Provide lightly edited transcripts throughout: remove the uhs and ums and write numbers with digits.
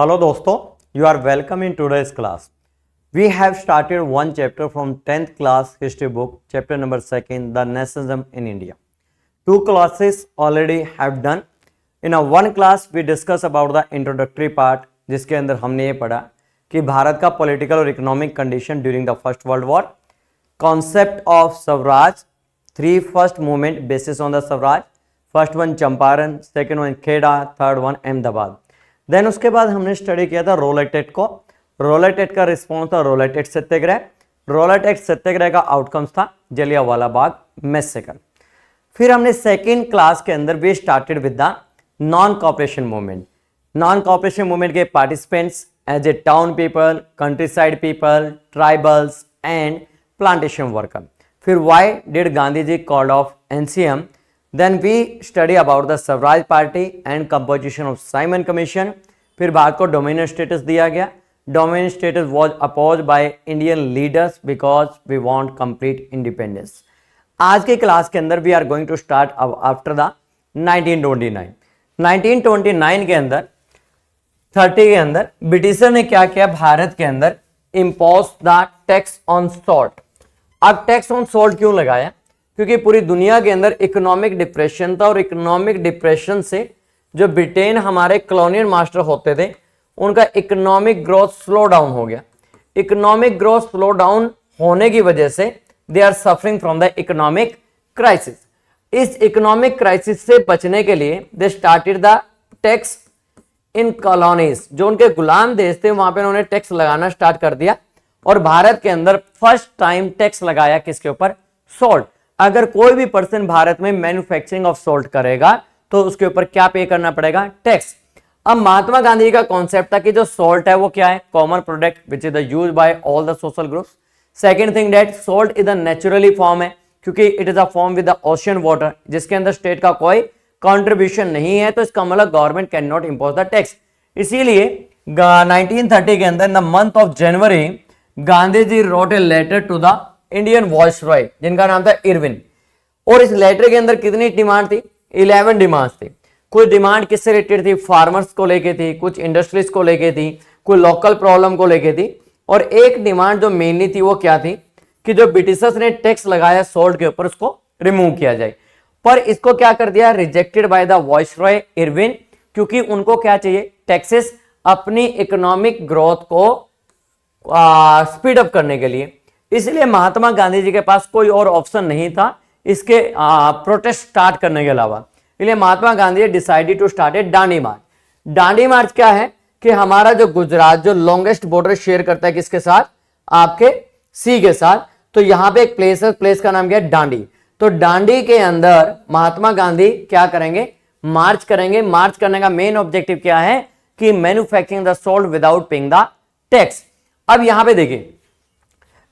Hello दोस्तों, you are welcome in today's class. We have started one chapter from 10th class history book, chapter number 2, the nationalism in India. Two classes already have done. In a one class we discuss about the introductory part, जिसके अंदर हमने ये पढ़ा कि भारत का political और economic condition during the first world war, concept of Swaraj, three first movement basis on the Swaraj, first one Champaran, second one Kheda, third one Ahmedabad. Then उसके बाद हमने स्टडी किया था रोलेट एक्ट को. रोलेट एक्ट का रिस्पॉन्स था Rowlatt act Satyagraha. Rowlatt act Satyagraha का outcomes था जलियांवाला बाग मैसेकर. फिर हमने सेकेंड क्लास के अंदर we started with the non cooperation movement. Non cooperation movement के participants as a town people, country side people, tribals and plantation worker. फिर why did Gandhi ji called off NCM. Then we study about the Swaraj Party and composition of Simon Commission. फिर भारत को dominion status दिया गया. Dominion status was opposed by Indian leaders because we want complete independence. आज के class के अंदर we are going to start after the 1929. 1929 के अंदर 30 के अंदर ब्रिटिशर ने क्या किया, भारत के अंदर impose the tax on salt. अब टैक्स ऑन सॉल्ट क्यों लगाया? क्योंकि पूरी दुनिया के अंदर इकोनॉमिक डिप्रेशन था और इकोनॉमिक डिप्रेशन से जो ब्रिटेन हमारे कॉलोनियल मास्टर होते थे उनका इकोनॉमिक ग्रोथ स्लो डाउन हो गया. इकोनॉमिक ग्रोथ स्लो डाउन होने की वजह से they are suffering from the economic crisis. इस इकोनॉमिक क्राइसिस से बचने के लिए they started the tax in colonies. जो उनके गुलाम देश थे वहां पे उन्होंने टैक्स लगाना स्टार्ट कर दिया और भारत के अंदर फर्स्ट टाइम टैक्स लगाया किसके ऊपर? सॉल्ट. अगर कोई भी पर्सन भारत में मैन्युफैक्चरिंग ऑफ सॉल्ट करेगा तो उसके ऊपर क्या पे करना पड़ेगा? टैक्स. अब महात्मा गांधी का कॉन्सेप्ट था कि जो सॉल्ट है वो क्या है? Common product which is the used by all the social groups. Second thing that salt is a naturally form है क्योंकि it is a form with the ocean water जिसके अंदर स्टेट का कोई कॉन्ट्रीब्यूशन नहीं है, तो इसका मतलब government can not impose the tax. इसीलिए 1930 के अंदर in the month of January Gandhi ji wrote a letter to the Indian viceroy जिनका नाम था इरविन. और इस लेटर के अंदर कितनी डिमांड थी? 11 डिमांड्स थी. कुछ डिमांड किससे रिलेटेड थी? फार्मर्स को लेके थी, कुछ इंडस्ट्रीज को लेके थी, कोई लोकल प्रॉब्लम को लेके थी. और एक डिमांड जो मेनली थी वो क्या थी कि जो ब्रिटिशर्स ने टैक्स लगाया सॉल्ट के ऊपर उसको रिमूव किया जाए. पर इसको क्या कर दिया? Rejected by the viceroy Irwin, क्योंकि उनको क्या चाहिए? टैक्सेस अपनी इकोनॉमिक ग्रोथ को स्पीड अप करने के लिए. इसलिए महात्मा गांधी जी के पास कोई और ऑप्शन नहीं था इसके प्रोटेस्ट स्टार्ट करने के अलावा. इसलिए महात्मा गांधी डिसाइडेड टू स्टार्ट ए दांडी मार्च. दांडी मार्च क्या है कि हमारा जो गुजरात जो लॉन्गेस्ट बॉर्डर शेयर करता है किसके साथ? आपके सी के साथ. तो यहां पे एक प्लेस है, प्लेस का नाम क्या है? दांडी. तो दांडी के अंदर महात्मा गांधी क्या करेंगे? मार्च करेंगे. मार्च करने का मेन ऑब्जेक्टिव क्या है कि manufacturing the salt without paying the tax. अब यहां पे देखिए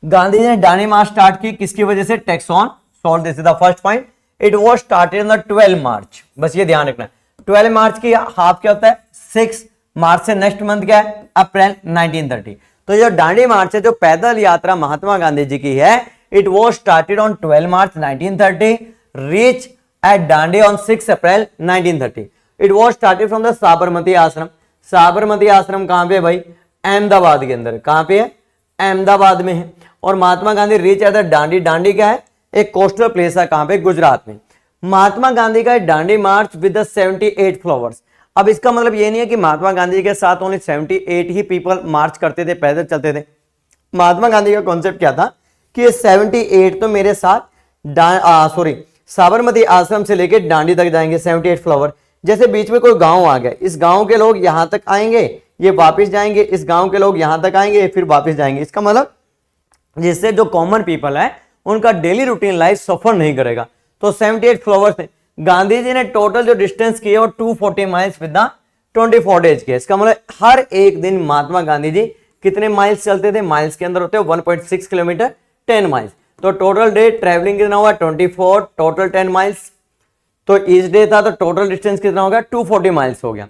गांधी जी ने दांडी मार्च स्टार्ट की किसकी वजह से? Tax on salt. This is the first point. It was started on the 12 मार्च. बस ये ध्यान रखना. 12 मार्च की हाफ क्या होता है? 6 मार्च से नेक्स्ट मंथ क्या है? अप्रैल 1930. तो जो दांडी मार्च है, जो पैदल यात्रा महात्मा गांधी जी की है, it was started on 12 March 1930, reach at Dandi on 6 April 1930. It was started from the Sabarmati आश्रम. साबरमती आश्रम कहां पे भाई? अहमदाबाद के अंदर. कहां पे है? अहमदाबाद में है. और Mahatma Gandhi reach at the Dandi. Dandi क्या है? एक कोस्टल प्लेस है. कहां पे? गुजरात में. महात्मा गांधी का दांडी मार्च विद द 78 फ्लावर्स. अब इसका मतलब ये नहीं है कि महात्मा गांधी के साथ ओनली 78 ही पीपल मार्च करते थे, पैदल चलते थे. महात्मा गांधी का कॉन्सेप्ट क्या था कि ये 78 तो मेरे साथ साबरमती आश्रम से लेकर दांडी तक जाएंगे. 78 फ्लावर. जैसे बीच में कोई गांव आ गया, इस गांव के लोग यहां तक आएंगे, ये वापस जाएंगे, इस गांव के लोग यहां तक आएंगे, फिर वापस जाएंगे. इसका मतलब जिससे जो कॉमन पीपल है उनका डेली रूटीन लाइफ सफर नहीं करेगा. तो 78 फ्लावर्स थे. गांधी जी ने टोटल जो डिस्टेंस किए वो 240 माइल्स विद द 24 डेज के. इसका मतलब हर एक दिन महात्मा गांधी जी कितने माइल्स चलते थे? माइल्स के अंदर होते हैं 1.6 किलोमीटर, 10 माइल्स. तो टोटल डे ट्रेवलिंग कितना हुआ? 24, टोटल 10 माइल्स. तो ईच डे था तो टोटल डिस्टेंस कितना होगा? 240 माइल्स हो गया.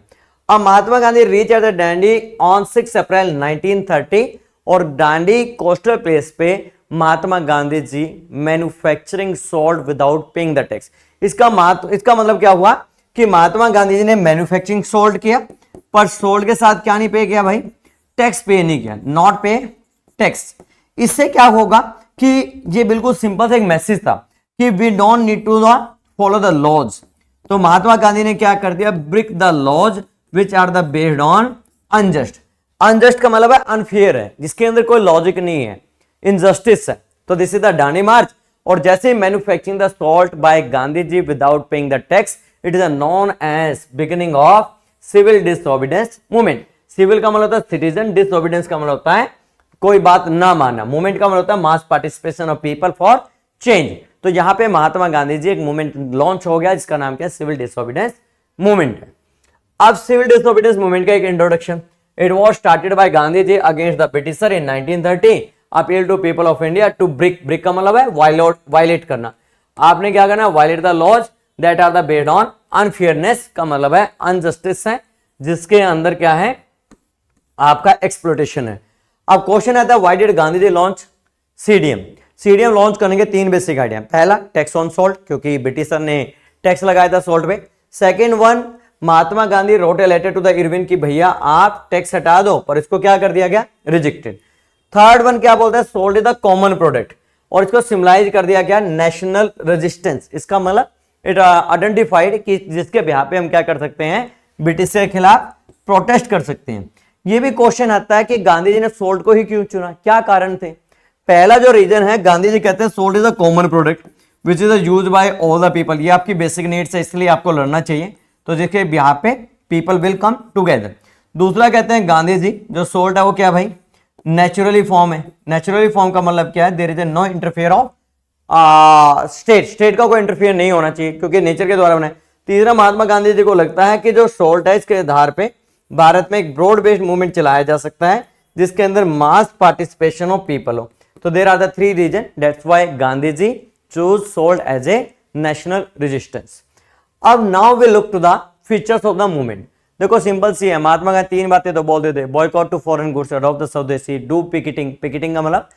अब Mahatma Gandhi reach at the Dandi on 6 April 1930 और दांडी कोस्टल प्लेस पे Mahatma Gandhi ji manufacturing salt without paying the tax. इसका मतलब क्या हुआ कि महात्मा गांधी जी ने मैन्युफैक्चरिंग सॉल्ट किया, पर सोल्ड के साथ क्या नहीं पे किया भाई, टैक्स पे नहीं किया, नॉट पे टैक्स। इससे क्या होगा कि ये बिल्कुल सिंपल सा एक मैसेज था कि we don't need to follow the laws. तो महात्मा गांधी ने क्या कर दिया, break the laws which are the based on unjust. Unjust का मतलब है अनफेयर है, जिसके अंदर कोई लॉजिक नहीं है, इनजस्टिस है। तो this is the Dandi march. और जैसे manufacturing the salt by Gandhi ji without paying the tax, it is known as beginning of civil disobedience movement. Civil का मतलब होता है सिटीजन, डिसओबीडियंस का मतलब होता है कोई बात ना मानना, मूवमेंट का मतलब होता है mass participation of people for change. तो यहां पे महात्मा गांधी जी एक मूवमेंट लॉन्च हो गया जिसका नाम क्या है, सिविल डिसओबीडियंस मूवमेंट है। अब सिविल डिसओबीडियंस मूवमेंट का एक introduction, it was started by Gandhi ji against the Britisher in 1930, appeal to people of India to break का मतलब है वायलेट करना। आपने क्या करना, violate the laws that are the based on unfairness का मतलब है अनजस्टिस है, जिसके अंदर क्या है आपका एक्सप्लोटेशन है। अब क्वेश्चन आता है why did Gandhi ji launch CDM. CDM launch करने के तीन बेसिक आइडिया, पहला टैक्स ऑन सॉल्ट, क्योंकि ब्रिटिशर ने टैक्स लगाया था सॉल्ट पे। Second one, Mahatma Gandhi wrote a letter to the Irwin की भैया आप टैक्स हटा दो, पर इसको क्या कर दिया गया, रिजेक्टेड। थर्ड वन क्या बोलता है, salt is the common product, और इसको सिम्बलाइज कर दिया गया नेशनल रेजिस्टेंस। इसका मतलब इट आइडेंटिफाइड कि जिसके बिहार पे हम क्या कर सकते हैं, ब्रिटिश के खिलाफ प्रोटेस्ट कर सकते हैं। ये भी क्वेश्चन आता है कि गांधी जी ने सोल्ट को ही क्यों चुना, क्या कारण थे। पहला जो रीजन है, गांधी जी कहते हैं salt is a common product which is use by all the people. ये आपकी बेसिक नीड्स है, इसलिए आपको लड़ना चाहिए, तो जिसके बिहार पे पीपल विल कम टुगेदर। दूसरा कहते हैं गांधी जी जो सोल्ट है वो क्या भाई, नेचुरली फॉर्म है। नेचुरली फॉर्म का मतलब क्या है, there is no interfere of state का कोई इंटरफेयर नहीं होना चाहिए क्योंकि नेचर के द्वारा बना है। तीसरा, महात्मा गांधी जी को लगता है कि जो सोल्ट है इसके आधार पे भारत में एक ब्रॉड बेस्ड मूवमेंट चलाया जा सकता है जिसके अंदर मास पार्टिसिपेशन ऑफ पीपल हो। तो there are the three reason, that's why Gandhi ji choose salt as a national resistance. अब now we look to the features of the movement. देखो सिंपल सी है, महात्मा गांधी तीन बातें तो बोल देते, boycott to foreign goods, adopt the swadeshi, do picketing, picketing का मतलब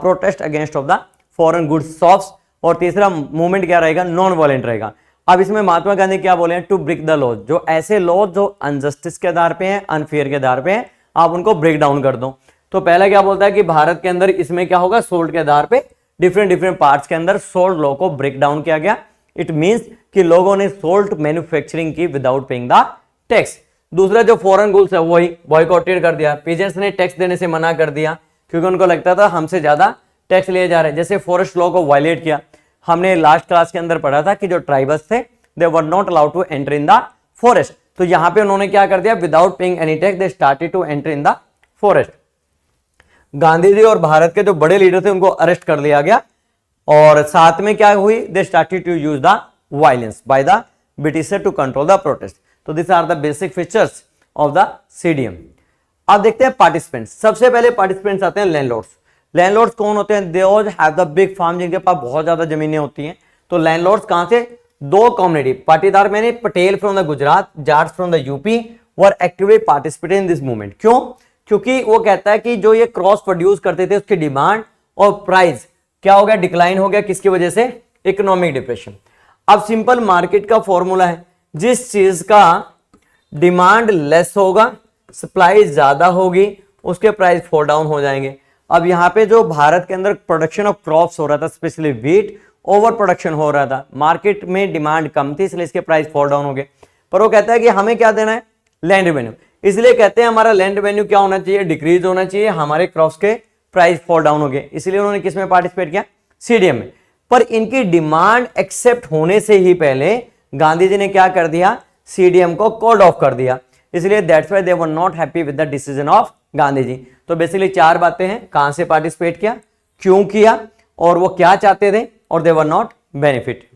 protest against of the foreign goods shops, और तीसरा मूवमेंट क्या रहेगा, नॉन वायलेंट रहेगा। अब इसमें महात्मा गांधी क्या बोले हैं, टू ब्रेक द लॉज, जो ऐसे लॉज जो अनजस्टिस के आधार पे हैं, अनफेयर के आधार पे हैं, आप उनको ब्रेक डाउन कर दो। तो पहला क्या बोलता है कि भारत के अंदर इसमें क्या होगा, सोल्ट के आधार पे डिफरेंट पार्ट्स के अंदर सोल्ट लॉ को ब्रेक डाउन किया गया। इट मींस कि लोगों ने सोल्ट मैन्युफैक्चरिंग की विदाउट पेइंग द टैक्स। दूसरा जो फॉरेन गुड्स है वही बॉयकॉटेड कर दिया, पीजेंट्स ने टैक्स देने से मना कर दिया क्योंकि उनको लगता था हमसे ज्यादा टैक्स लिए जा रहे हैं। जैसे फॉरेस्ट लॉ को वायलेट किया, हमने लास्ट क्लास के अंदर पढ़ा था कि जो ट्राइबल्स थे they were not allowed to enter in the forest, तो यहां पे उन्होंने क्या कर दिया, without paying any tax they started to enter in the forest. Gandhi ji और भारत के जो बड़े लीडर थे उनको अरेस्ट कर लिया गया, और साथ में क्या हुई, they started to use the violence by the britisher to control the protest. तो this are the basic features of the CDM. अब देखते हैं पार्टिसिपेंट्स। सबसे पहले पार्टिसिपेंट्स आते हैं लैंडलॉर्ड्स। लैंडलॉर्ड्स कौन होते हैं, those have the big farm, जिनके पास बहुत ज्यादा जमीनें होती हैं। तो लैंडलॉर्ड्स कहां से, दो कम्युनिटी, पाटीदार मैंने Patel from the Gujarat, Jats from the UP were actively participate in this movement. क्यों, क्योंकि वो कहता है कि जो ये क्रॉस प्रोड्यूस करते थे उसकी डिमांड और प्राइस क्या हो गया, डिक्लाइन हो गया, किसकी वजह से, इकोनॉमिक डिप्रेशन। अब सिंपल मार्केट का फॉर्मूला है, जिस चीज का डिमांड लेस होगा, सप्लाई ज्यादा होगी, उसके प्राइस फॉल डाउन हो जाएंगे। अब यहाँ पे जो भारत के अंदर प्रोडक्शन ऑफ क्रॉप्स हो रहा था, स्पेशली व्हीट, ओवर प्रोडक्शन हो रहा था, मार्केट में डिमांड कम थी, इसलिए इसके प्राइस फॉल डाउन हो गए। पर वो कहता है कि हमें क्या देना है, लैंड रेवेन्यू, इसलिए कहते हैं हमारा लैंड रेवेन्यू क्या होना चाहिए, डिक्रीज होना चाहिए, हमारे क्रॉप्स के प्राइस फॉल डाउन हो गए, इसलिए उन्होंने किस में पार्टिसिपेट किया, सीडीएम में। पर इनकी डिमांड एक्सेप्ट होने से ही पहले गांधी जी ने क्या कर दिया, सीडीएम को कॉल्ड ऑफ कर दिया, इसलिए that's why they were not happy with the decision of Gandhi ji. तो बेसिकली चार बातें हैं, कहां से पार्टिसिपेट किया, क्यों किया, और वो क्या चाहते थे, और they were not benefit.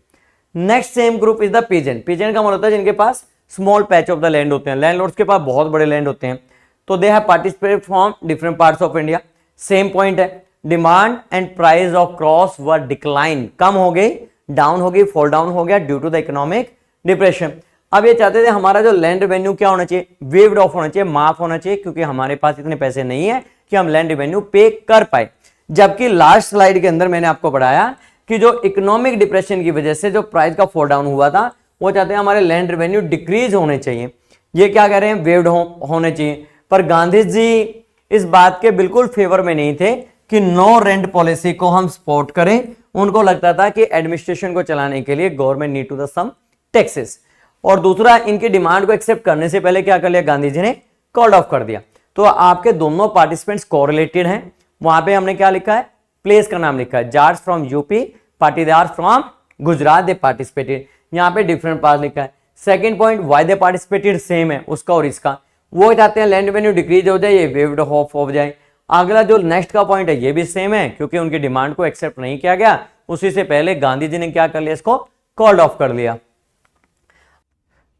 Next same group is the peasant. Peasant का मतलब होता है जिनके पास small patch of the land होते हैं, लैंडलॉर्ड्स के पास बहुत बड़े लैंड होते हैं। तो they have participate from different parts of India. Same point है, demand and price of crops were decline, कम हो गई, डाउन हो गई, फॉल डाउन हो गया due to the economic depression. अब ये चाहते थे हमारा जो लैंड रेवेन्यू क्या होना चाहिए, वेव्ड ऑफ होना चाहिए, माफ होना चाहिए, क्योंकि हमारे पास इतने पैसे नहीं है कि हम लैंड रेवेन्यू पे कर पाए। जबकि लास्ट स्लाइड के अंदर मैंने आपको पढ़ाया कि जो इकोनॉमिक डिप्रेशन की वजह से जो प्राइस का फॉल डाउन हुआ था, वो चाहते हैं हमारे लैंड रेवेन्यू डिक्रीज होने चाहिए। ये क्या कह रहे हैं, वेव्ड होने चाहिए। पर गांधी जी इस बात के बिल्कुल फेवर में नहीं थे कि नो रेंट पॉलिसी को हम सपोर्ट करें। उनको लगता था कि एडमिनिस्ट्रेशन को चलाने के लिए government need to the some taxes. और दूसरा, इनकी डिमांड को एक्सेप्ट करने से पहले क्या कर लिया, गांधी जी ने कॉल्ड ऑफ कर दिया। तो आपके दोनों पार्टिसिपेंट्स कोरिलेटेड हैं। वहां पे हमने क्या लिखा है, प्लेस का नाम लिखा है, Jats from UP, Patidar from Gujarat, they participated. यहाँ पे डिफरेंट पार्ट लिखा है। Second point, why they participated same है उसका और इसका। वो चाहते हैं लैंड रेवेन्यू डिक्रीज हो जाए, ये वेव्ड ऑफ हो जाए। अगला जो नेक्स्ट का पॉइंट है ये भी सेम है, क्योंकि उनकी डिमांड को एक्सेप्ट नहीं किया गया। उसी से पहले गांधी जी ने क्या कर लिया, इसको कॉल्ड ऑफ कर लिया।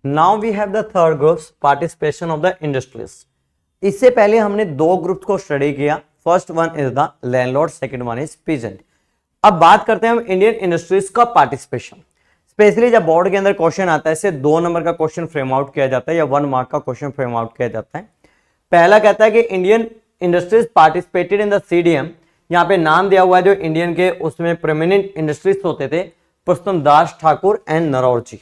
Now we have the third group, participation of the industries. इससे पहले हमने दो ग्रुप को स्टडी किया। First one is the landlord, second one is peasant. अब बात करते हैं हम इंडियन इंडस्ट्रीज का पार्टिसिपेशन। स्पेशली जब बोर्ड के अंदर क्वेश्चन आता है, इससे 2 नंबर का क्वेश्चन फ्रेम आउट किया जाता है या 1 मार्क का क्वेश्चन फ्रेम आउट किया जाता है। पहला कहता है कि Indian industries participated in the CDM. यहाँ पे नाम दिया हुआ है जो इंडियन के, उसमें प्रोमिनेंट इंडस्ट्रीज होते थे, पुरुषोत्तम दास ठाकुर एंड नरौजी।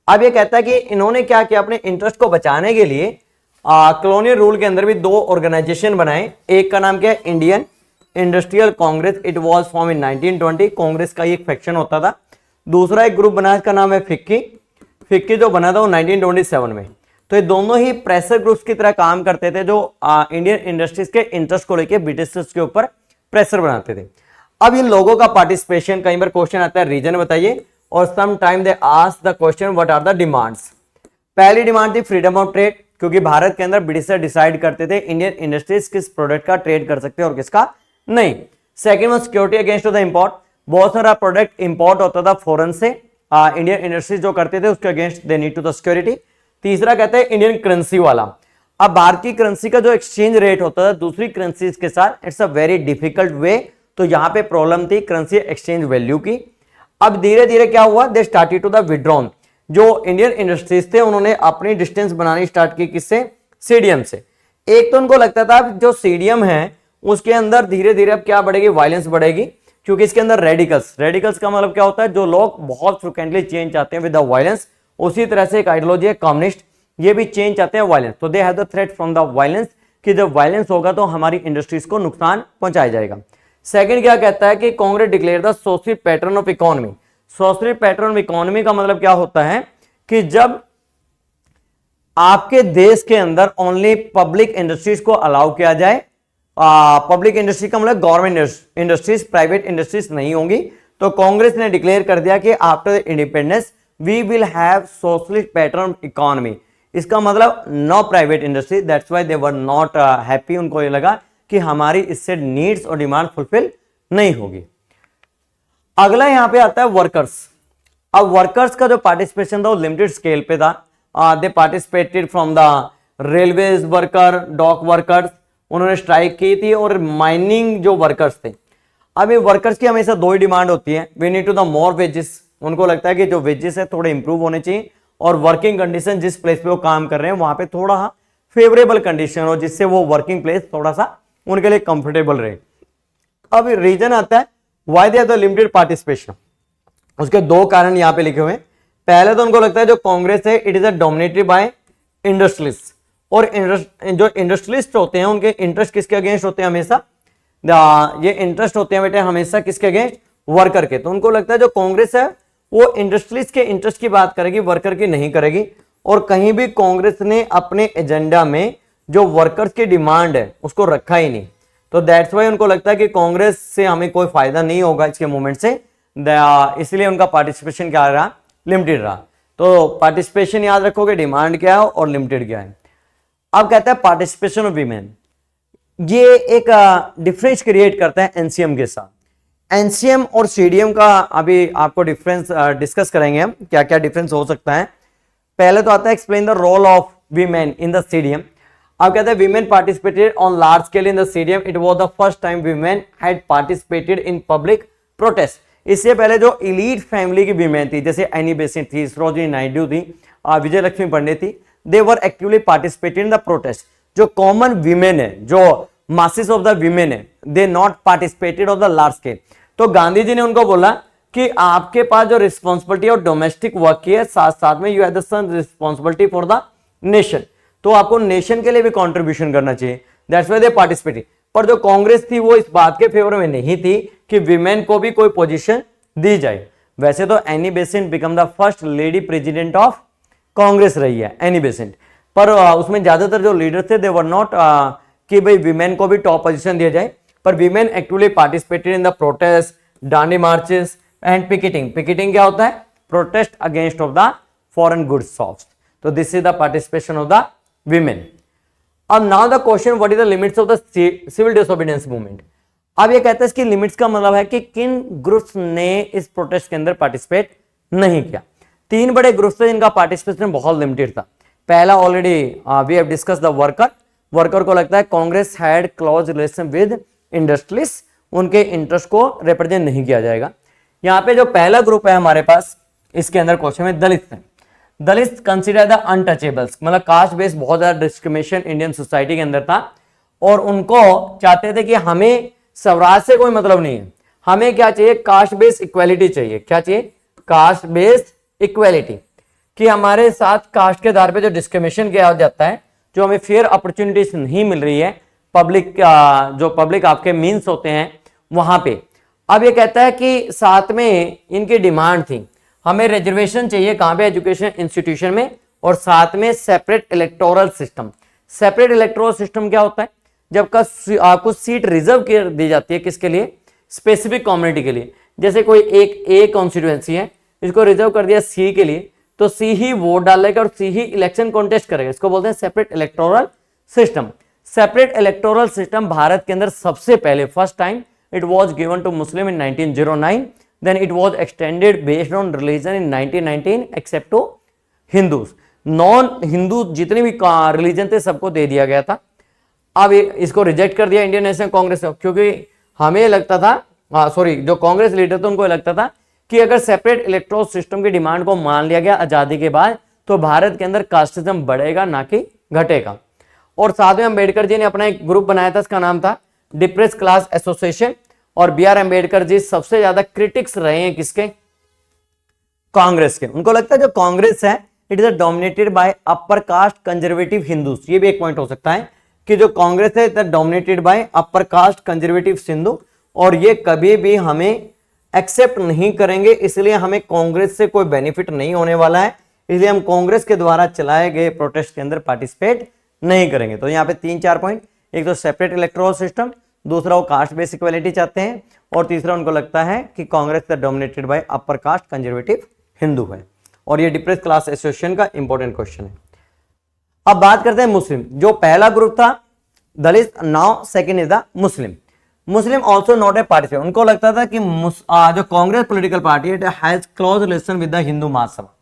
अब ये कहता है कि इन्होंने क्या किया, अपने इंटरेस्ट को बचाने के लिए कॉलोनियल रूल के अंदर भी 2 ऑर्गेनाइजेशन बनाए। एक का नाम क्या है, Indian industrial Congress, it was form in 1920, Congress का एक फैक्शन होता था। दूसरा एक ग्रुप बना, इसका नाम है फिक्की। फिक्की जो बना था वो 1927 में। तो ये दोनों ही प्रेशर ग्रुप्स की तरह काम करते थे, जो इंडियन इंडस्ट्रीज के इंटरेस्ट को लेकर ब्रिटिशर्स के ऊपर प्रेशर बनाते थे। अब इन लोगों का पार्टिसिपेशन, कई बार क्वेश्चन आता है रीजन बताइए, और some time they ask the question what are the demands. पहली डिमांड थी फ्रीडम ऑफ ट्रेड, क्योंकि भारत के अंदर ब्रिटिशर डिसाइड करते थे इंडियन इंडस्ट्रीज किस प्रोडक्ट का ट्रेड कर सकते हैं और किसका नहीं। Second one, security against the import. बहुत सारा प्रोडक्ट इंपोर्ट होता था फॉरेन से, इंडियन इंडस्ट्रीज जो करते थे उसके against they need to the security. तीसरा कहते हैं इंडियन करेंसी वाला। अब भारत की करेंसी का जो एक्सचेंज रेट होता था दूसरी करेंसीज के साथ, it's a very difficult way. तो यहां पे प्रॉब्लम थी करेंसी एक्सचेंज वैल्यू की। अब धीरे धीरे क्या हुआ, they started to the withdrawn. जो इंडियन इंडस्ट्रीज थे उन्होंने अपनी डिस्टेंस बनानी स्टार्ट की, किससे, सीडीएम से। एक तो उनको लगता था जो सीडीएम है उसके अंदर धीरे धीरे अब क्या बढ़ेगी, वायलेंस बढ़ेगी, क्योंकि इसके अंदर रेडिकल्स का मतलब क्या होता है, जो लोग बहुत फ्रिक्वेंटली चेंज चाहते हैं विद द वायलेंस। उसी तरह से एक आइडियोलॉजी है कम्युनिस्ट, ये भी चेंज चाहते हैं वायलेंस। तो they have the threat from the violence, कि जब वायलेंस होगा तो हमारी इंडस्ट्रीज को नुकसान पहुंचाया जाएगा। सेकंड क्या कहता है कि Congress declare the socialist pattern of economy. Socialist pattern of economy का मतलब क्या होता है कि जब आपके देश के अंदर ओनली पब्लिक इंडस्ट्रीज को अलाउ किया जाए, पब्लिक इंडस्ट्री का मतलब गवर्नमेंट इंडस्ट्रीज, प्राइवेट इंडस्ट्रीज नहीं होंगी। तो कांग्रेस ने डिक्लेयर कर दिया कि after independence we will have socialist pattern economy. इसका मतलब no private industry, that's why they were not happy. उनको ये लगा कि हमारी इससे नीड्स और डिमांड फुलफिल नहीं होगी। अगला यहां पे आता है वर्कर्स। अब वर्कर्स का जो पार्टिसिपेशन था वो लिमिटेड स्केल पे था। They participated from the railways worker, dock workers, उन्होंने स्ट्राइक की थी, और माइनिंग जो वर्कर्स थे। अब ये वर्कर्स की हमेशा 2 ही डिमांड होती है, we need to the more wages. उनको लगता है कि जो वेजेस है थोड़े इंप्रूव होने चाहिए, और वर्किंग कंडीशन जिस प्लेस पे वो काम कर रहे हैं वहां पे थोड़ा फेवरेबल कंडीशन हो, जिससे वो वर्किंग प्लेस थोड़ा सा उनके लिए कंफर्टेबल रहे। अब रीजन आता है why they have the limited participation. उसके 2 कारण यहां पे लिखे हुए हैं। पहले तो उनको लगता है जो कांग्रेस है it is a dominated by industrialist, और जो इंडस्ट्रियलिस्ट होते हैं उनके इंटरेस्ट किसके अगेंस्ट होते हैं हमेशा, ये इंटरेस्ट होते हैं बेटे हमेशा किसके अगेंस्ट, वर्कर के। तो उनको लगता है जो कांग्रेस है वो इंडस्ट्रीज के इंटरेस्ट की बात करेगी, वर्कर की नहीं करेगी। और कहीं भी कांग्रेस ने अपने एजेंडा में जो वर्कर्स की डिमांड है उसको रखा ही नहीं। तो दैट्स वाई उनको लगता है कि कांग्रेस से हमें कोई फायदा नहीं होगा इसके मूवमेंट से, इसलिए उनका पार्टिसिपेशन क्या रहा, लिमिटेड रहा। तो पार्टिसिपेशन याद रखोगे, डिमांड क्या है और लिमिटेड क्या है। अब कहता है पार्टिसिपेशन ऑफ वीमेन, ये एक डिफरेंस क्रिएट करता है एनसीएम के साथ। एनसीएम और सीडीएम का अभी आपको डिफरेंस डिस्कस करेंगे हम, क्या क्या डिफरेंस हो सकता है। पहले तो आता है explain the role of women in the CDM. अब कहते हैं women participated on large scale in the CDM, it was the first time women had participated in public protest. इससे पहले जो इलीट फैमिली की वीमेन थी, जैसे एनी बेसेंट थी, सरोजिनी नायडू थी, विजय लक्ष्मी पंडित थी, they were actively participated in the protest. जो कॉमन वीमेन है, जो मासेस ऑफ द वीमेन है, they not participated of the large scale. तो गांधी जी ने उनको बोला कि आपके पास जो रिस्पॉन्सिबिलिटी और डोमेस्टिक वर्क की है, साथ साथ में you have the some responsibility for the nation, तो आपको नेशन के लिए भी कंट्रीब्यूशन करना चाहिए, दैट्स व्हाई दे पार्टिसिपेटेड। पर जो कांग्रेस थी वो इस बात के फेवर में नहीं थी कि विमेन को भी कोई पोजीशन दी जाए। वैसे तो Annie Besant become the first lady president of Congress रही है एनी बेसेंट, पर उसमें ज्यादातर जो लीडर थे दे वर नॉट कि भाई विमेन को भी टॉप पोजीशन दिया जाए, पर women actually participated in the protest, Dandi marches and picketing. Picketing क्या होता है? Protest against of the foreign goods shops. तो this is the participation of the women. अब now the question, what is the limits of the civil disobedience movement. अब ये कहता है इसकी लिमिट्स का मतलब है कि किन ग्रुप्स ने इस प्रोटेस्ट के अंदर पार्टिसिपेट नहीं किया। तीन बड़े ग्रुप्स थे जिनका पार्टिसिपेशन बहुत लिमिटेड था। पहला already we have discuss the worker. Worker को लगता है Congress had close relation with industrialist, उनके इंटरेस्ट को रिप्रेजेंट नहीं किया जाएगा। यहाँ पे जो पहला ग्रुप है हमारे पास, इसके अंदर क्वेश्चन में दलित है। दलित कंसिडर द अनटचेबल्स, मतलब कास्ट बेस्ड बहुत ज्यादा डिस्क्रिमिनेशन इंडियन सोसाइटी के अंदर था, और उनको चाहते थे कि हमें स्वराज से कोई मतलब नहीं है, हमें क्या चाहिए? कास्ट बेस्ड इक्वालिटी चाहिए। क्या चाहिए? कास्ट बेस्ड इक्वालिटी, कि हमारे साथ कास्ट के आधार पे जो डिस्क्रिमिनेशन किया जाता है, जो हमें फेयर अपॉर्चुनिटीज नहीं मिल रही है, पब्लिक जो पब्लिक आपके मीन्स होते हैं वहां पे। अब ये कहता है कि साथ में इनकी डिमांड थी, हमें रिजर्वेशन चाहिए कहां पे? एजुकेशन इंस्टीट्यूशन में, और साथ में separate electoral system. Separate electoral system क्या होता है? जब का कुछ सीट रिजर्व कर दी जाती है, किसके लिए? स्पेसिफिक कम्युनिटी के लिए। जैसे कोई एक ए कॉन्स्टिट्यूएंसी है, इसको रिजर्व कर दिया सी के लिए, तो सी ही वोट डालेगा और सी ही इलेक्शन कॉन्टेस्ट करेगा। इसको बोलते हैं separate electoral system. Separate electoral system Bharat के अंदर सबसे पहले first time it was given to Muslim in 1909, then it was extended based on religion in 1919 except to Hindus. Non Hindu जितने भी रिलीजन थे सबको दे दिया गया था। अब इसको रिजेक्ट कर दिया इंडियन नेशनल कांग्रेस ने, क्योंकि हमें लगता था जो कांग्रेस लीडर थे उनको लगता था कि अगर सेपरेट इलेक्टोरल सिस्टम की डिमांड को मान लिया गया आजादी के बाद, तो भारत के अंदर कास्टिज्म बढ़ेगा ना कि घटेगा। और साथ में अम्बेडकर जी ने अपना एक ग्रुप बनाया था, इसका नाम था डिप्रेस क्लास एसोसिएशन, और बी आर अम्बेडकर जी सबसे ज्यादा क्रिटिक्स रहे हैं किसके? कांग्रेस के। उनको लगता है जो कांग्रेस है it is dominated by upper caste conservative Hindus. ये भी एक पॉइंट हो सकता है कि जो कांग्रेस है it is dominated by upper caste conservative Hindu, और ये कभी भी हमें एक्सेप्ट नहीं करेंगे, इसलिए हमें कांग्रेस से कोई बेनिफिट नहीं होने वाला है, इसलिए हम कांग्रेस के द्वारा चलाए गए प्रोटेस्ट के अंदर पार्टिसिपेट नहीं करेंगे। तो यहाँ पे 3-4 पॉइंट, एक तो सेपरेट इलेक्टोरल सिस्टम, दूसरा वो कास्ट बेस्ड इक्वालिटी चाहते हैं, और तीसरा उनको लगता है कि Congress the dominated by upper caste conservative Hindu है। और ये डिप्रेस क्लास एसोसिएशन का इंपॉर्टेंट क्वेश्चन है। अब बात करते हैं मुस्लिम। जो पहला ग्रुप था Dalit, now second is the Muslim. Muslim also not a participate. उनको लगता था कि जो कांग्रेस पॉलिटिकल पार्टी है has close relation with the Hindu Mahasabha.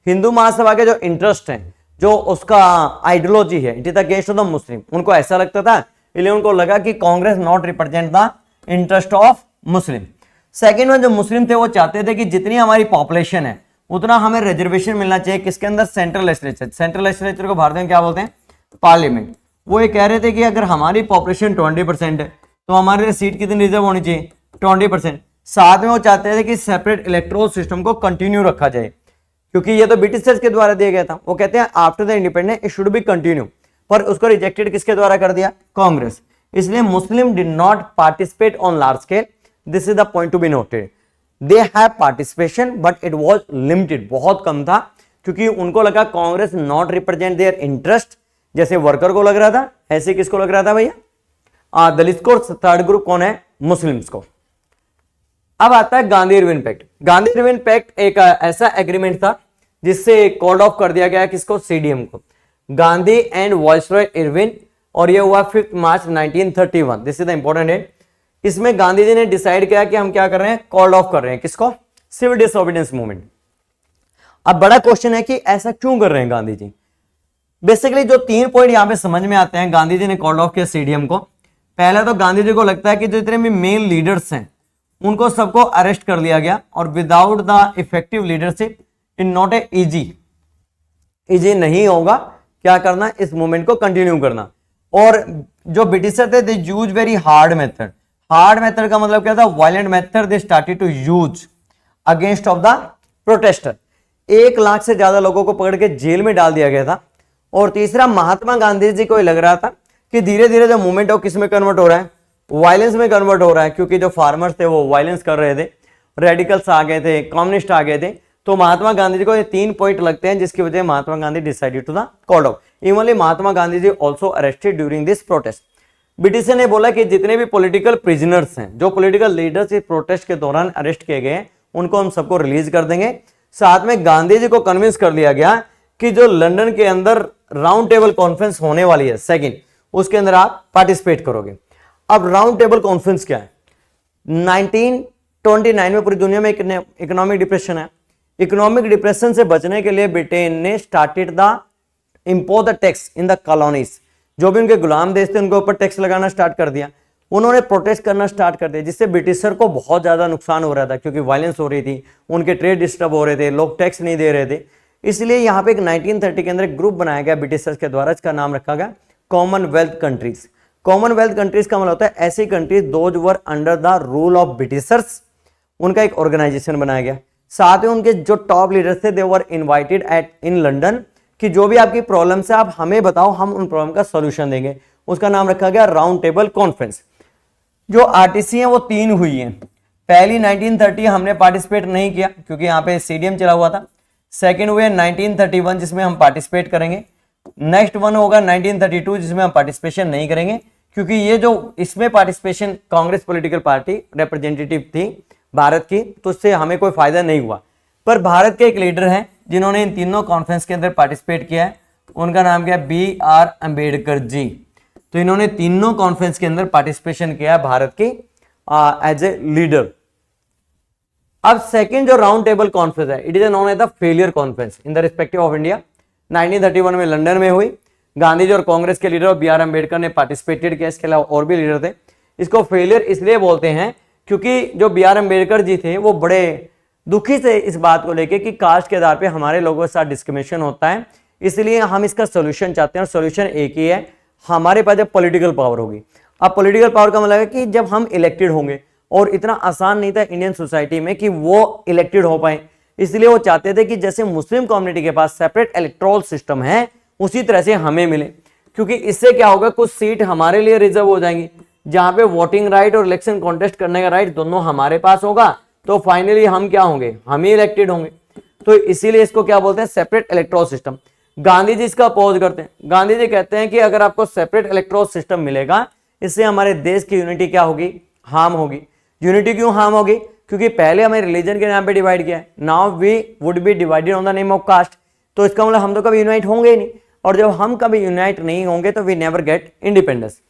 Hindu Mahasabha के जो इंटरेस्ट है, जो उसका आइडियोलॉजी है, it is against the Muslim. उनको ऐसा लगता था, इसलिए उनको लगा कि Congress not represent the interest of Muslim. Second में जो मुस्लिम थे वो चाहते थे कि जितनी हमारी पॉपुलेशन है उतना हमें रिजर्वेशन मिलना चाहिए, किसके अंदर? Central legislature. सेंट्रल लेजिस्लेचर को भारत में क्या बोलते हैं? पार्लियामेंट। वो ये कह रहे थे कि अगर हमारी पॉपुलेशन 20% है तो हमारे लिए सीट कितनी रिजर्व होनी चाहिए? 20%। साथ में वो चाहते थे कि सेपरेट इलेक्टोरल सिस्टम को कंटिन्यू रखा जाए, क्योंकि ये तो ब्रिटिशर्स के द्वारा दिया गया था। वो कहते हैं after the independence it should be continue, पर उसको रिजेक्टेड किसके द्वारा कर दिया? कांग्रेस। इसलिए Muslim did not participate on large scale. This is the point to be noted. They have participation but it was limited, बहुत कम था, क्योंकि उनको लगा Congress not represent their interest. जैसे वर्कर को लग रहा था, ऐसे किसको लग रहा था भैया? दलित को। थर्ड ग्रुप कौन है? मुस्लिम्स को। अब आता है Gandhi Irwin pact. Gandhi Irwin pact एक ऐसा एग्रीमेंट था जिससे कॉल्ड ऑफ कर दिया गया किसको? सीडीएम को। गांधी एंड वाइसरॉय इरविन, और यह हुआ 5 March 1931। This is the important date. इसमें गांधी जी ने डिसाइड किया कि हम क्या कर रहे हैं? कॉल्ड ऑफ कर रहे हैं किसको? Civil disobedience movement. अब बड़ा क्वेश्चन है कि ऐसा क्यों कर रहे हैं गांधी जी? बेसिकली जो 3 पॉइंट यहां पे समझ में आते हैं, गांधी जी ने कॉल्ड ऑफ किया सीडीएम को। पहला तो गांधी जी को लगता है कि जो इतने भी मेन लीडर्स हैं उनको सबको अरेस्ट कर लिया गया, और without the effective leadership in not a easy नहीं होगा क्या करना? इस मूवमेंट को कंटिन्यू करना। और जो ब्रिटिशर थे they use very hard method. Hard method का मतलब क्या था? Violent method they started to use against of the protester. 1 lakh से ज्यादा लोगों को पकड़ के जेल में डाल दिया गया था, और तीसरा महात्मा गांधी जी को ये लग रहा था कि धीरे धीरे जो मूवमेंट है वो किस में कन्वर्ट हो रहा है, वायलेंस में कन्वर्ट हो रहा है, क्योंकि जो फार्मर्स थे वो वायलेंस कर रहे थे, रेडिकल्स आ गए थे, कम्युनिस्ट आ गए थे। तो महात्मा गांधी जी को ये 3 पॉइंट लगते हैं जिसकी वजह Mahatma Gandhi decided to the called off. Evenly Mahatma Gandhi ji also arrested during this protest. British ने बोला कि जितने भी पॉलिटिकल प्रिजनर्स हैं, जो पॉलिटिकल लीडर्स इस प्रोटेस्ट के दौरान अरेस्ट किए गए हैं, उनको हम सबको रिलीज कर देंगे। साथ में गांधी जी को कन्विंस कर लिया गया कि जो लंदन के अंदर राउंड टेबल कॉन्फ्रेंस होने वाली है सेकंड, उसके अंदर आप पार्टिसिपेट करोगे। अब राउंड टेबल कॉन्फ्रेंस क्या है? 1929 में पूरी दुनिया में इकोनॉमिक डिप्रेशन है। इकोनॉमिक डिप्रेशन से बचने के लिए ब्रिटेन ने started the impose the tax in the colonies. जो भी उनके गुलाम देश थे उनके ऊपर टैक्स लगाना स्टार्ट कर दिया। उन्होंने प्रोटेस्ट करना स्टार्ट कर दिया, जिससे ब्रिटिशर को बहुत ज्यादा नुकसान हो रहा था, क्योंकि वायलेंस हो रही थी, उनके ट्रेड डिस्टर्ब हो रहे थे, लोग टैक्स नहीं दे रहे थे। इसलिए यहाँ पे एक 1930 के अंदर एक ग्रुप बनाया गया ब्रिटिशर्स के द्वारा, इसका नाम रखा गया कॉमनवेल्थ कंट्रीज। कॉमनवेल्थ कंट्रीज का मतलब होता है ऐसी countries those were under the rule of Britishers, उनका एक ऑर्गेनाइजेशन बनाया गया। साथ में उनके जो टॉप लीडर्स थे they were invited eight in London, कि जो भी आपकी प्रॉब्लम्स है आप हमें बताओ, हम उन प्रॉब्लम का सॉल्यूशन देंगे। उसका नाम रखा गया राउंड टेबल कॉन्फ्रेंस। जो आरटीसी हैं वो 3 हुई हैं। पहली 1930 हमने पार्टिसिपेट नहीं किया क्योंकि यहाँ पे सीडीएम चला हुआ था। सेकंड हुए 1931 जिसमें हम पार्टिसिपेट करेंगे। नेक्स्ट वन होगा 1932 जिसमें हम पार्टिसिपेशन नहीं करेंगे, क्योंकि ये जो इसमें participation Congress political party representative थी भारत की, तो उससे हमें कोई फायदा नहीं हुआ। पर भारत के एक लीडर हैं जिन्होंने इन तीनों कॉन्फ्रेंस के अंदर पार्टिसिपेट किया है, उनका नाम क्या है? BR अम्बेडकर जी। तो इन्होंने तीनों कॉन्फ्रेंस के अंदर पार्टिसिपेशन किया है भारत की एज ए लीडर। अब सेकंड जो राउंड टेबल कॉन्फ्रेंस है, it is known as the failure conference in the respective of India. 1931 में लंदन में हुई। गांधी जी और कांग्रेस के लीडर BR अम्बेडकर ने पार्टिसिपेटेड किया, इसके अलावा और भी लीडर थे। इसको फेलियर इसलिए बोलते हैं क्योंकि जो BR अम्बेडकर जी थे वो बड़े दुखी थे इस बात को लेके कि कास्ट के आधार पे हमारे लोगों के साथ डिस्क्रिमिनेशन होता है, इसलिए हम इसका सोल्यूशन चाहते हैं। और सोल्यूशन एक ही है, हमारे पास जब पॉलिटिकल पावर होगी। अब पॉलिटिकल पावर का मतलब है कि जब हम इलेक्टेड होंगे, और इतना आसान नहीं था इंडियन सोसाइटी में कि वो इलेक्टेड हो पाए, इसलिए वो चाहते थे कि जैसे मुस्लिम कम्युनिटी के पास सेपरेट इलेक्टोरल सिस्टम है उसी तरह से हमें मिले, क्योंकि इससे क्या होगा, कुछ सीट हमारे लिए रिजर्व हो जाएंगी, जहां पे वोटिंग राइट और इलेक्शन कॉन्टेस्ट करने का राइट दोनों हमारे पास होगा, तो फाइनली हम क्या होंगे? हम ही इलेक्टेड होंगे। तो इसीलिए इसको क्या बोलते हैं? Separate electoral system. Gandhi ji इसका अपोज करते हैं। गांधी जी कहते हैं कि अगर आपको सेपरेट इलेक्टोरल सिस्टम मिलेगा, इससे हमारे देश की यूनिटी क्या होगी? हार्म होगी। यूनिटी क्यों हार्म होगी? क्योंकि पहले हमें रिलीजन के नाम पे डिवाइड किया है, now we would be divided on the name of caste. तो इसका मतलब हम तो कभी यूनाइट होंगे ही नहीं, और जब हम कभी यूनाइट नहीं होंगे तो वी नेवर गेट इंडिपेंडेंस।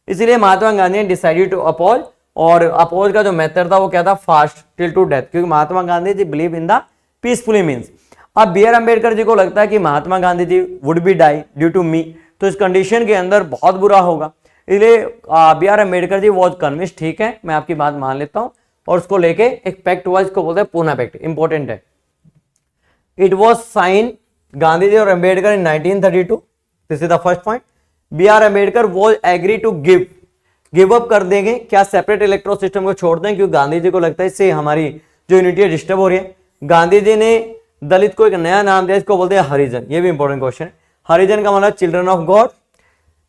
इसीलिए महात्मा गांधी ने डिसाइडेड टू अपोज, और अपोज का जो मेथड था वो क्या था? फास्ट टिल टू डेथ, क्योंकि Mahatma Gandhi ji believe in the peacefully means. अब BR अम्बेडकर जी को लगता है कि Mahatma Gandhi ji would be die due to me, तो इस कंडीशन के अंदर बहुत बुरा होगा, इसलिए BR Ambedkar ji was convinced, ठीक है मैं आपकी बात मान लेता हूं, और उसको लेके एक पैक्ट हुआ, इसको बोलते हैं पूना पैक्ट, इंपॉर्टेंट है। It was sign Gandhi ji और Ambedkar in 1932। This is the first point. BR Ambedkar was agree to give up कर देंगे, क्या? सेपरेट इलेक्टोरल सिस्टम को छोड़ दें, क्योंकि गांधी जी को लगता है इससे हमारी जो यूनिटी डिस्टर्ब हो रही है। गांधी जी ने दलित को एक नया नाम दिया, इसको बोलते हैं हरिजन। ये भी इंपॉर्टेंट क्वेश्चन है। हरिजन का मतलब children of God.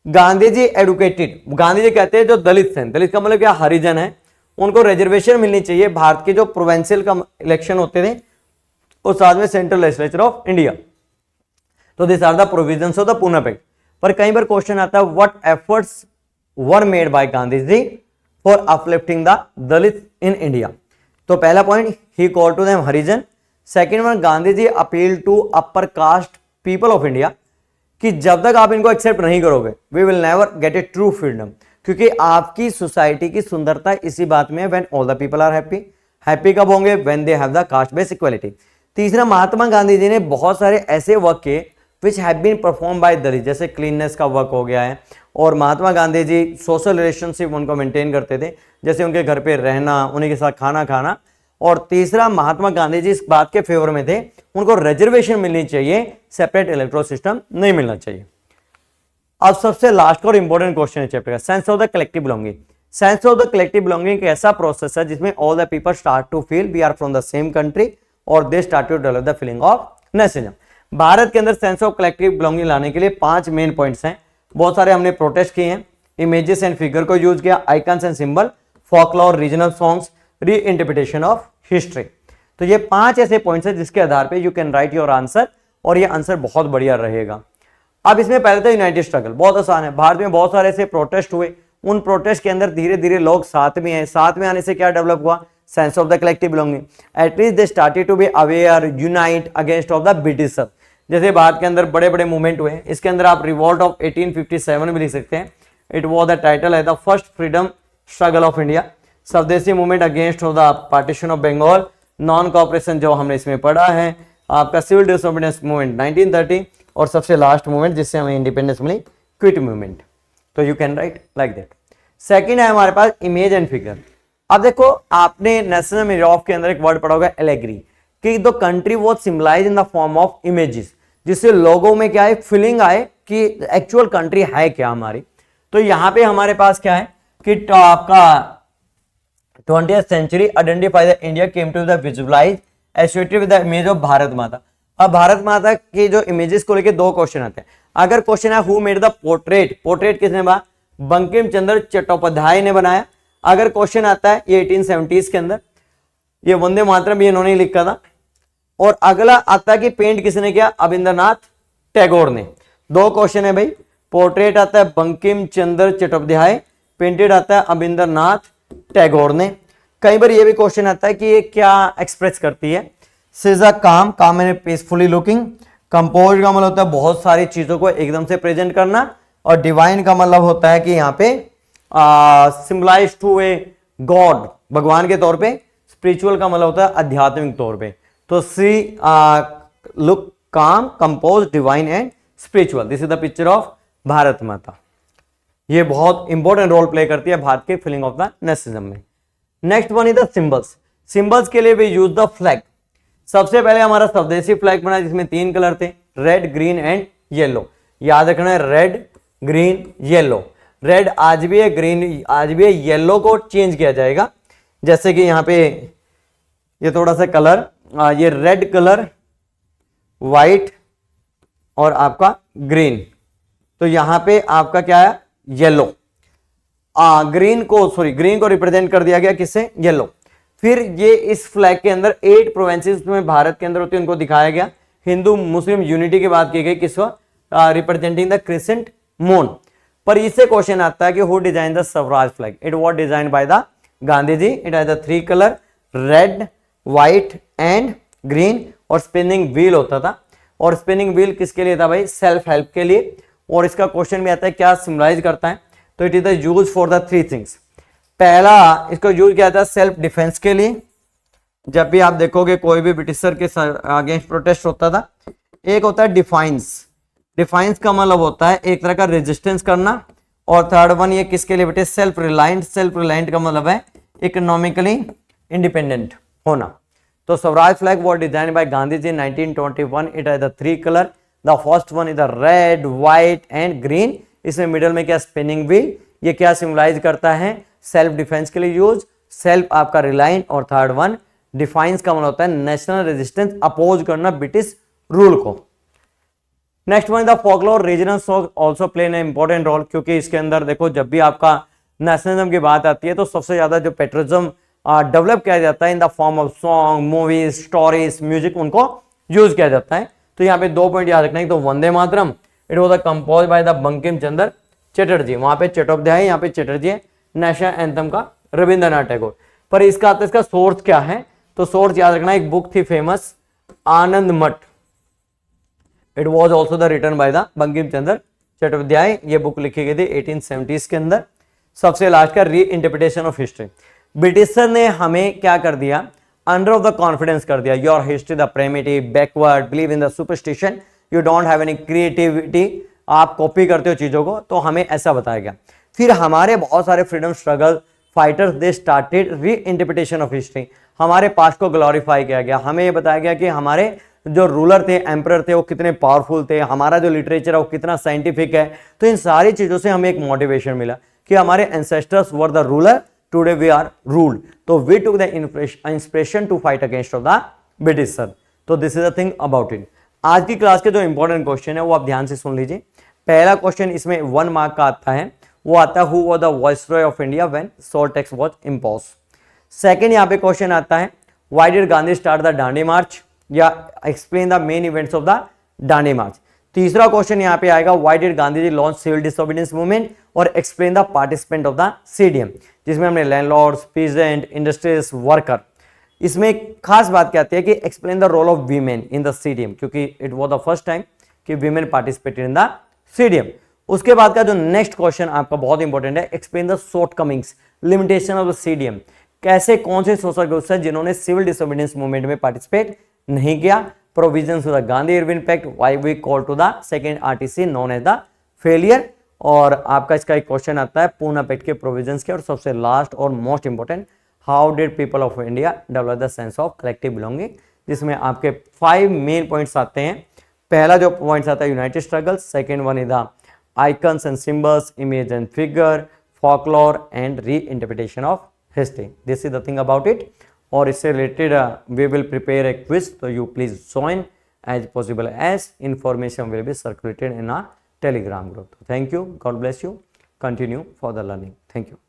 Gandhi ji educated, Gandhi ji कहते हैं जो दलित हैं, दलित का मतलब क्या? हरिजन है, उनको रिजर्वेशन मिलनी चाहिए। भारत के जो प्रोविंशियल का इलेक्शन होते थे और साथ में सेंट्रल लेजिस्लेचर ऑफ इंडिया, तो this are the provisions of the Poona pact. पर कई बार क्वेश्चन आता है, what efforts were made by Gandhi ji for uplifting the Dalit in India? तो पहला point, he call to them Harijan. Second one, Gandhi ji appeal to upper caste people of India, कि जब तक आप इनको एक्सेप्ट नहीं करोगे we will never get a true freedom, क्योंकि आपकी सोसाइटी की सुंदरता इसी बात में है, when all the people are happy. Happy कब होंगे? When they have the caste based equality. तीसरा, महात्मा गांधी जी ने बहुत सारे ऐसे वर्क किए which have been perform by Dalit, जैसे क्लीननेस का वर्क हो गया है, और महात्मा गांधी जी सोशल रिलेशनशिप उनको मेंटेन करते थे, जैसे उनके घर पे रहना, उन्हीं के साथ खाना खाना। और तीसरा, महात्मा गांधी जी इस बात के फेवर में थे, उनको रिजर्वेशन मिलनी चाहिए, सेपरेट इलेक्टोरल सिस्टम नहीं मिलना चाहिए। अब सबसे लास्ट और इंपॉर्टेंट क्वेश्चन है चैप्टर का, sense of the collective belonging. Sense of the collective belonging एक ऐसा प्रोसेस है जिसमें all the people start to feel we are from the same country और they start to develop the feeling of nationalism. Bharat के अंदर sense of collective belonging लाने के लिए 5 मेन पॉइंट्स हैं। बहुत सारे हमने प्रोटेस्ट किए हैं, इमेजेस एंड फिगर को यूज किया, icons and symbol, folklore, regional songs, re interpretation of history. तो ये 5 ऐसे पॉइंट्स हैं जिसके आधार पे you can write your answer, और ये आंसर बहुत बढ़िया रहेगा। अब इसमें पहले तो यूनाइटेड स्ट्रगल बहुत आसान है। भारत में बहुत सारे ऐसे प्रोटेस्ट हुए, उन प्रोटेस्ट के अंदर धीरे धीरे लोग साथ में आए, साथ में आने से क्या डेवलप हुआ, sense of the collective belonging. At least they started to be aware, unite against of the Britisher. जैसे भारत के अंदर बड़े बड़े मूवमेंट हुए, इसके अंदर आप रिवॉल्ट ऑफ 1857 भी लिख सकते हैं। इट वॉज द टाइटल है the first freedom struggle of India, Swadeshi movement against of the partition of Bengal, non cooperation जो हमने इसमें पढ़ा है, आपका सिविल डिसोबीडियंस मूवमेंट 1930, और सबसे लास्ट मूवमेंट जिससे हमें इंडिपेंडेंस मिली, क्विट मूवमेंट। तो you can right like that. Second है हमारे पास इमेज एंड फिगर। अब देखो आपने नेशनल मेजॉफ के अंदर एक वर्ड पढ़ा होगा एलेग्री, कि the country was symbolise in the form of images, जिससे लोगों में क्या है, फीलिंग आए कि एक्चुअल कंट्री है क्या हमारी। तो यहाँ पे हमारे पास क्या है कि आपका 20th century identify the India came to the visualise associated with the image of Bharat Mata. अब भारत माता के जो इमेजेस को लेके 2 क्वेश्चन आते हैं। अगर क्वेश्चन है who made the portrait, portrait किसने बना, बंकिम चंद्र चट्टोपाध्याय ने बनाया। अगर क्वेश्चन आता है ये 1870s के अंदर, ये वंदे मातरम भी इन्होंने लिखा था। और अगला आता है कि पेंट किसने किया, अविंद्रनाथ टैगोर ने। 2 क्वेश्चन है भाई, पोर्ट्रेट आता है बंकिम चंद्र चट्टोपाध्याय, पेंटेड आता है अविंद्रनाथ टैगोर ने। कई बार ये भी क्वेश्चन आता है कि ये क्या एक्सप्रेस करती है। सिजा काम, काम मैंने पीसफुली लुकिंग, कंपोज का मतलब होता है बहुत सारी चीजों को एकदम से प्रेजेंट करना, और डिवाइन का मतलब होता है कि यहाँ पे सिंबलाइज टू ए गॉड, भगवान के तौर पे। स्पिरिचुअल का मतलब होता है आध्यात्मिक तौर पे। तो सी लुक काम, compose, divine and spiritual, this is the picture of Bharat माता। ये बहुत इंपॉर्टेंट रोल प्ले करती है भारत के फीलिंग ऑफ द नेशनलिज्म में। Next one is the symbols. Symbols के लिए वी यूज द फ्लैग। सबसे पहले हमारा स्वदेशी फ्लैग बना जिसमें 3 कलर थे, रेड, ग्रीन एंड येलो। याद रखना है रेड, ग्रीन, येलो। रेड आज भी है, ग्रीन आज भी है, येलो को चेंज किया जाएगा। जैसे कि यहाँ पे ये थोड़ा सा कलर, ये रेड कलर, व्हाइट और आपका ग्रीन। तो यहां पे आपका क्या है, येलो। ग्रीन को रिप्रेजेंट कर दिया गया किससे, येलो। फिर ये इस फ्लैग के अंदर 8 प्रोविंसेस में भारत के अंदर होती है, उनको दिखाया गया। हिंदू मुस्लिम यूनिटी की बात की गई, किसको, रिप्रेजेंटिंग द क्रिसेंट मून। पर इससे क्वेश्चन आता है कि who design the Swaraj flag. It was designed by the Gandhi ji. It has the 3 colour, red, white and green, और स्पिनिंग व्हील होता था। और स्पिनिंग व्हील किसके लिए था भाई, सेल्फ हेल्प के लिए। और इसका क्वेश्चन भी आता है क्या सिंबलाइज करता है, तो it is the use for the 3 things. पहला इसको यूज किया था सेल्फ डिफेंस के लिए। जब भी आप देखोगे कोई भी ब्रिटिशर के अगेंस्ट प्रोटेस्ट होता था। एक होता है डिफाइंस। डिफाइंस का मतलब होता है एक तरह का रेजिस्टेंस करना। और थर्ड वन ये किसके लिए बेटे, सेल्फ रिलायंट। सेल्फ रिलायंट का मतलब है इकोनॉमिकली इंडिपेंडेंट होना। तो Swaraj flag was design by Gandhi ji 1921। It has the 3 colour. The first one is the red, white and green. इसमें मिडल में क्या, स्पिनिंग व्हील। ये क्या सिंबलाइज करता है, सेल्फ डिफेंस के लिए यूज, सेल्फ आपका रिलायंट। और थर्ड वन डिफाइंस का मतलब होता है नेशनल रेजिस्टेंस, अपोज करना ब्रिटिश रूल को। Next one the folklore. Regional song also play an important role, क्योंकि इसके अंदर देखो जब भी आपका नेशनलिज्म की बात आती है तो सबसे ज्यादा जो पेट्रियटिज्म डेवलप किया जाता है इन the form of song, movies, stories, music, उनको यूज किया जाता है। तो यहाँ पे 2 पॉइंट याद रखना है। तो Vande Mataram it was compose by the Bankim Chandra Chatterjee, वहां पे चट्टोपाध्याय, यहाँ पे चटर्जी है। नेशनल एंथम का रविंद्रनाथ टैगोर। पर इसका सोर्स क्या है, तो सोर्स याद रखना, एक बुक थी famous Anand Math. It was also the written by the Bankim Chandra Chattopadhyay. ये बुक लिखी गई थी 1870s के अंदर। सबसे लास्ट का री इंटरप्रिटेशन ऑफ हिस्ट्री। ब्रिटिशर ने हमें क्या कर दिया, अंडर ऑफ द कॉन्फिडेंस कर दिया। Your history the primitive, backward, believe in the superstition, you don't have any creativity. आप कॉपी करते हो चीजों को, तो हमें ऐसा बताया गया। फिर हमारे बहुत सारे freedom struggle fighters they started री इंटरप्रिटेशन ऑफ हिस्ट्री। हमारे पास्ट को ग्लोरीफाई किया गया। हमें ये बताया गया कि हमारे जो रूलर थे, एम्परर थे, वो कितने पावरफुल थे, हमारा जो लिटरेचर है वो कितना साइंटिफिक है। तो इन सारी चीजों से हमें एक मोटिवेशन मिला कि हमारे ancestors were the ruler, today we are ruled. तो we took the inspiration to fight against of the Britisher. तो this is the thing about it. आज की क्लास के जो इंपॉर्टेंट क्वेश्चन है वो आप ध्यान से सुन लीजिए। पहला क्वेश्चन इसमें 1 मार्क का आता है, वो आता है who was the viceroy of India when salt tax was imposed. Second यहाँ पे क्वेश्चन आता है why did Gandhi start the Dandi march, या explain the main events of the Dandi march. तीसरा क्वेश्चन यहाँ पे आएगा why did Gandhi ji launch civil disobedience movement और explain the participant of the CDM, जिसमें हमने लैंडलॉर्ड्स, पीजेंट, इंडस्ट्रियलिस्ट, वर्कर। इसमें एक खास बात क्या आती है कि explain the role of women in the CDM, क्योंकि it was the first time कि women participated in the CDM. उसके बाद का जो नेक्स्ट क्वेश्चन आपका बहुत इंपॉर्टेंट है, explain the shortcomings, limitation of the CDM. कैसे कौन से सोशल ग्रुप्स हैं जिन्होंने सिविल डिसोबीडियंस मूवमेंट में पार्टिसिपेट नहीं किया, provisions of the Gandhi Irwin pact, why we call to the second RTC known as the failure. और आपका इसका एक क्वेश्चन आता है पूना पैक्ट के प्रोविजंस के, और सबसे लास्ट और most important, how did people of India develop the sense of collective belonging, जिसमें आपके 5 मेन पॉइंट्स आते हैं। पहला जो पॉइंट्स आता है United struggle, second one is the icons and symbols, image and figure, folklore and reinterpretation of history. This is the thing about it. और इससे related we will prepare a quiz, so you please join as possible as information will be circulated in our Telegram group. Thank you. God bless you. Continue for the learning. Thank you.